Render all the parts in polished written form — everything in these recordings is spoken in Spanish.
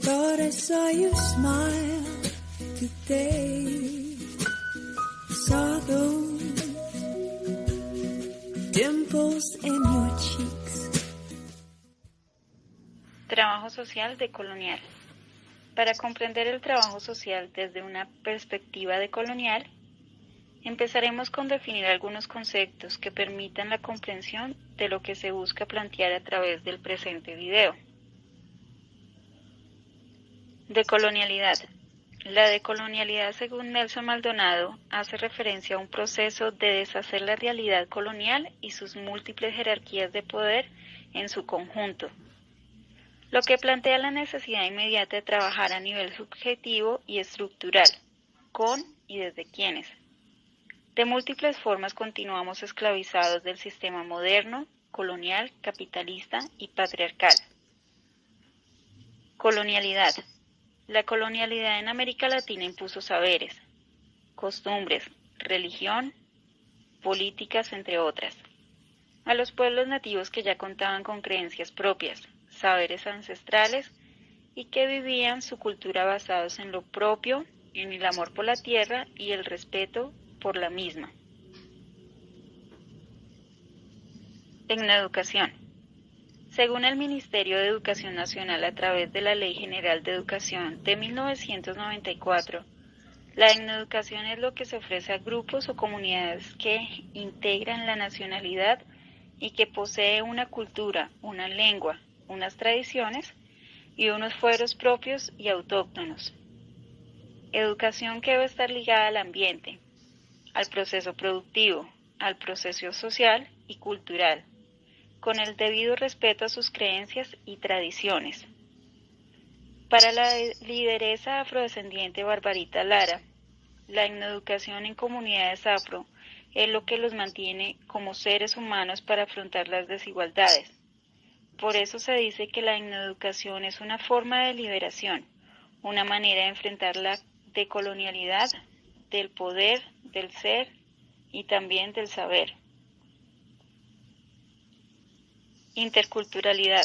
Thought I saw you smile today. Saw those dimples in your cheeks. Trabajo social decolonial. Para comprender el trabajo social desde una perspectiva decolonial, empezaremos con definir algunos conceptos que permitan la comprensión de lo que se busca plantear a través del presente video. Decolonialidad. La decolonialidad, según Nelson Maldonado, hace referencia a un proceso de deshacer la realidad colonial y sus múltiples jerarquías de poder en su conjunto, lo que plantea la necesidad inmediata de trabajar a nivel subjetivo y estructural, con y desde quienes. De múltiples formas continuamos esclavizados del sistema moderno, colonial, capitalista y patriarcal. Colonialidad. La colonialidad en América Latina impuso saberes, costumbres, religión, políticas, entre otras, a los pueblos nativos que ya contaban con creencias propias, saberes ancestrales y que vivían su cultura basados en lo propio, en el amor por la tierra y el respeto por la misma. Tecnoeducación. Según el Ministerio de Educación Nacional a través de la Ley General de Educación de 1994, la tecnoeducación es lo que se ofrece a grupos o comunidades que integran la nacionalidad y que posee una cultura, una lengua, unas tradiciones y unos fueros propios y autóctonos. Educación que debe estar ligada al ambiente, al proceso productivo, al proceso social y cultural, con el debido respeto a sus creencias y tradiciones. Para la lideresa afrodescendiente Barbarita Lara, la etnoeducación en comunidades afro es lo que los mantiene como seres humanos para afrontar las desigualdades. Por eso se dice que la etnoeducación es una forma de liberación, una manera de enfrentar la decolonialidad, del poder, del ser y también del saber. Interculturalidad.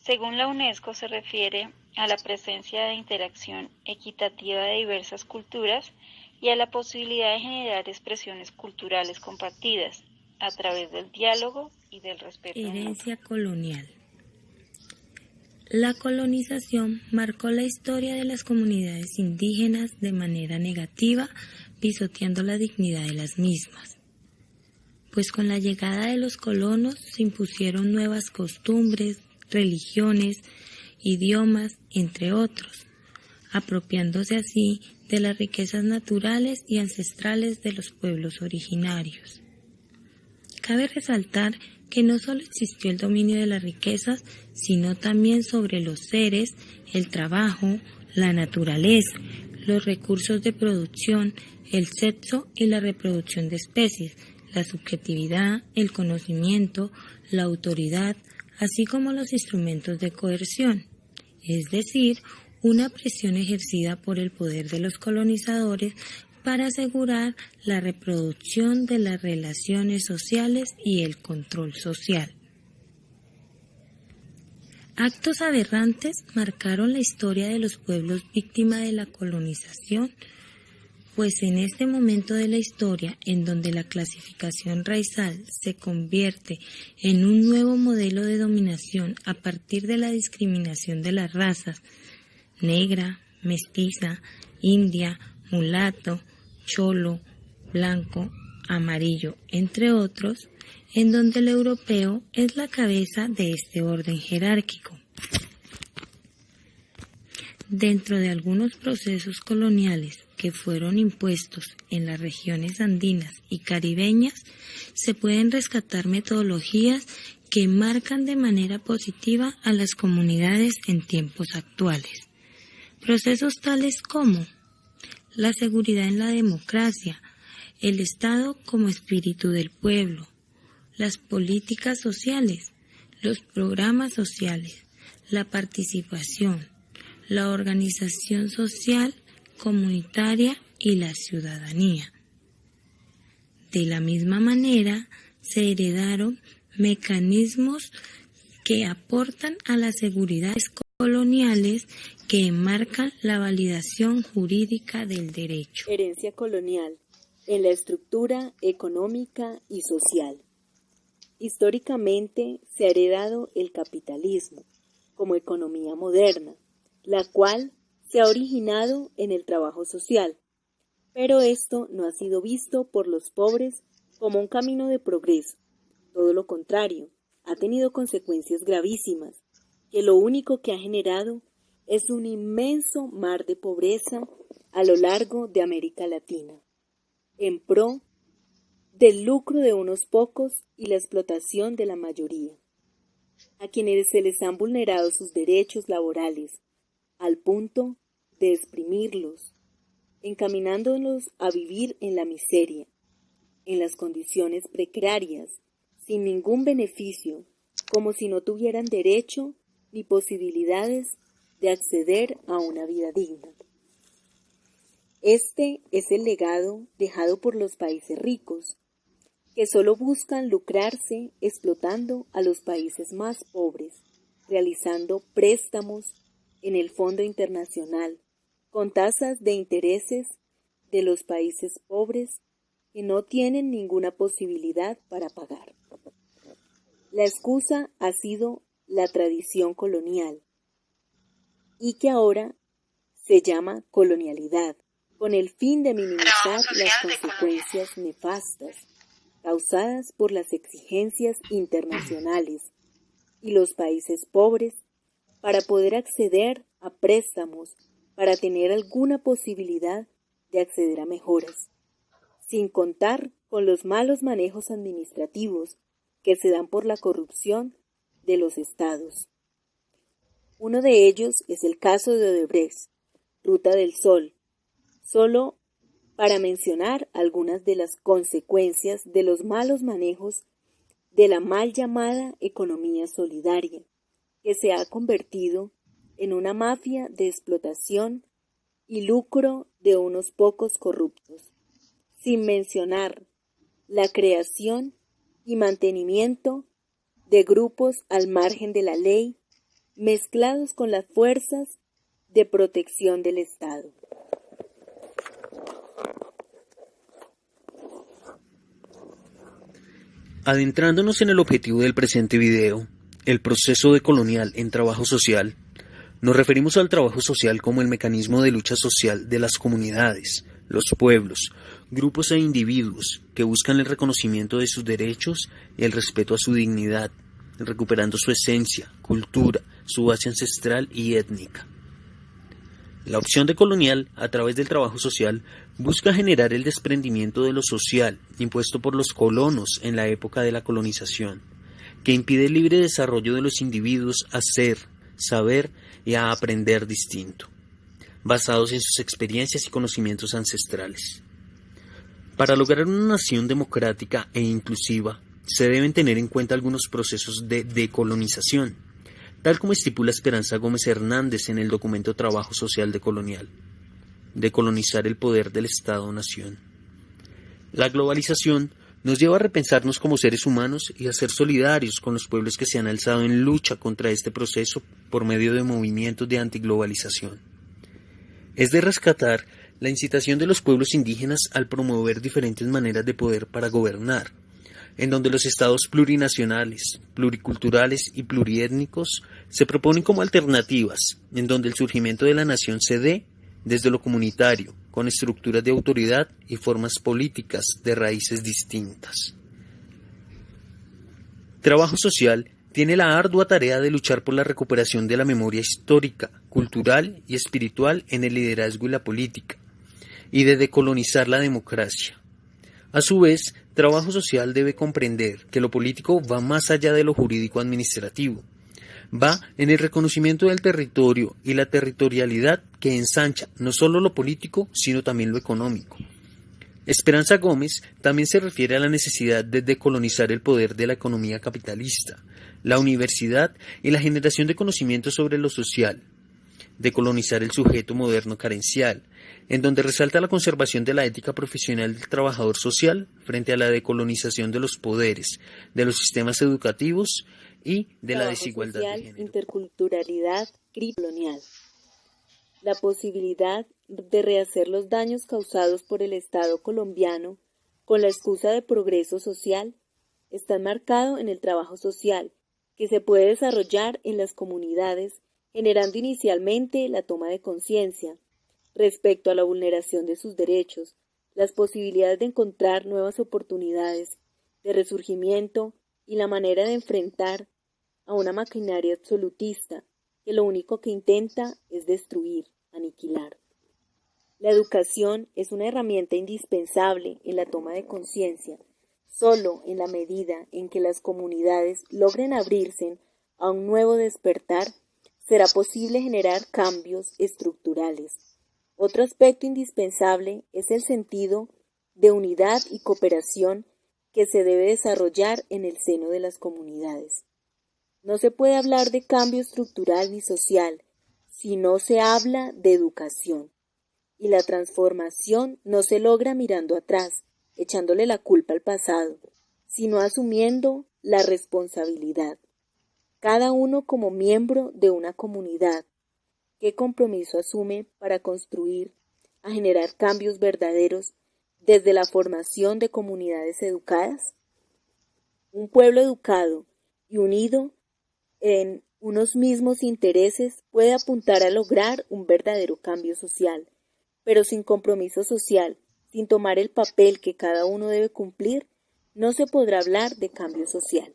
Según la UNESCO, se refiere a la presencia de interacción equitativa de diversas culturas y a la posibilidad de generar expresiones culturales compartidas a través del diálogo y del respeto. Herencia colonial. La colonización marcó la historia de las comunidades indígenas de manera negativa, pisoteando la dignidad de las mismas. Pues con la llegada de los colonos se impusieron nuevas costumbres, religiones, idiomas, entre otros, apropiándose así de las riquezas naturales y ancestrales de los pueblos originarios. Cabe resaltar que no solo existió el dominio de las riquezas, sino también sobre los seres, el trabajo, la naturaleza, los recursos de producción, el sexo y la reproducción de especies, la subjetividad, el conocimiento, la autoridad, así como los instrumentos de coerción, es decir, una presión ejercida por el poder de los colonizadores para asegurar la reproducción de las relaciones sociales y el control social. Actos aberrantes marcaron la historia de los pueblos víctimas de la colonización, pues en este momento de la historia, en donde la clasificación racial se convierte en un nuevo modelo de dominación a partir de la discriminación de las razas, negra, mestiza, india, mulato, cholo, blanco, amarillo, entre otros, en donde el europeo es la cabeza de este orden jerárquico. Dentro de algunos procesos coloniales que fueron impuestos en las regiones andinas y caribeñas, se pueden rescatar metodologías que marcan de manera positiva a las comunidades en tiempos actuales. Procesos tales como la seguridad en la democracia, el Estado como espíritu del pueblo, las políticas sociales, los programas sociales, la participación, la organización social, comunitaria y la ciudadanía. De la misma manera, se heredaron mecanismos que aportan a las seguridades coloniales que enmarcan la validación jurídica del derecho. Herencia colonial en la estructura económica y social. Históricamente se ha heredado el capitalismo como economía moderna, la cual se ha originado en el trabajo social, pero esto no ha sido visto por los pobres como un camino de progreso. Todo lo contrario, ha tenido consecuencias gravísimas, que lo único que ha generado es un inmenso mar de pobreza a lo largo de América Latina, en pro del lucro de unos pocos y la explotación de la mayoría, a quienes se les han vulnerado sus derechos laborales, al punto de exprimirlos, encaminándolos a vivir en la miseria, en las condiciones precarias, sin ningún beneficio, como si no tuvieran derecho ni posibilidades de acceder a una vida digna. Este es el legado dejado por los países ricos, que solo buscan lucrarse explotando a los países más pobres, realizando préstamos en el Fondo Internacional con tasas de intereses de los países pobres que no tienen ninguna posibilidad para pagar. La excusa ha sido la tradición colonial y que ahora se llama colonialidad, con el fin de minimizar las consecuencias nefastas causadas por las exigencias internacionales y los países pobres para poder acceder a préstamos para tener alguna posibilidad de acceder a mejoras, sin contar con los malos manejos administrativos que se dan por la corrupción de los estados. Uno de ellos es el caso de Odebrecht, Ruta del Sol, solo para mencionar algunas de las consecuencias de los malos manejos de la mal llamada economía solidaria, que se ha convertido en una mafia de explotación y lucro de unos pocos corruptos, sin mencionar la creación y mantenimiento de grupos al margen de la ley, mezclados con las fuerzas de protección del Estado. Adentrándonos en el objetivo del presente video, el proceso decolonial en trabajo social, nos referimos al trabajo social como el mecanismo de lucha social de las comunidades, los pueblos, grupos e individuos que buscan el reconocimiento de sus derechos y el respeto a su dignidad, recuperando su esencia, cultura, su base ancestral y étnica. La opción decolonial, a través del trabajo social, busca generar el desprendimiento de lo social impuesto por los colonos en la época de la colonización, que impide el libre desarrollo de los individuos a ser, saber y a aprender distinto, basados en sus experiencias y conocimientos ancestrales. Para lograr una nación democrática e inclusiva, se deben tener en cuenta algunos procesos de decolonización, tal como estipula Esperanza Gómez Hernández en el documento Trabajo Social Decolonial. Decolonizar el poder del Estado-Nación. La globalización nos lleva a repensarnos como seres humanos y a ser solidarios con los pueblos que se han alzado en lucha contra este proceso por medio de movimientos de antiglobalización. Es de rescatar la incitación de los pueblos indígenas al promover diferentes maneras de poder para gobernar, en donde los estados plurinacionales, pluriculturales y pluriétnicos se proponen como alternativas, en donde el surgimiento de la nación se dé desde lo comunitario, con estructuras de autoridad y formas políticas de raíces distintas. Trabajo social tiene la ardua tarea de luchar por la recuperación de la memoria histórica, cultural y espiritual en el liderazgo y la política, y de decolonizar la democracia. A su vez, trabajo social debe comprender que lo político va más allá de lo jurídico-administrativo. Va en el reconocimiento del territorio y la territorialidad que ensancha no solo lo político, sino también lo económico. Esperanza Gómez también se refiere a la necesidad de decolonizar el poder de la economía capitalista, la universidad y la generación de conocimientos sobre lo social. Decolonizar el sujeto moderno carencial, en donde resalta la conservación de la ética profesional del trabajador social frente a la decolonización de los poderes, de los sistemas educativos y de la Trabajo desigualdad social, de género. interculturalidad, crisis colonial. La posibilidad de rehacer los daños causados por el Estado colombiano con la excusa de progreso social está enmarcado en el trabajo social, que se puede desarrollar en las comunidades, generando inicialmente la toma de conciencia respecto a la vulneración de sus derechos, las posibilidades de encontrar nuevas oportunidades de resurgimiento y la manera de enfrentar a una maquinaria absolutista que lo único que intenta es destruir, aniquilar. La educación es una herramienta indispensable en la toma de conciencia. Solo en la medida en que las comunidades logren abrirse a un nuevo despertar, será posible generar cambios estructurales. Otro aspecto indispensable es el sentido de unidad y cooperación que se debe desarrollar en el seno de las comunidades. No se puede hablar de cambio estructural ni social si no se habla de educación. Y la transformación no se logra mirando atrás, echándole la culpa al pasado, sino asumiendo la responsabilidad. Cada uno como miembro de una comunidad, ¿qué compromiso asume para construir, a generar cambios verdaderos desde la formación de comunidades educadas? Un pueblo educado y unido en unos mismos intereses puede apuntar a lograr un verdadero cambio social, pero sin compromiso social, sin tomar el papel que cada uno debe cumplir, no se podrá hablar de cambio social.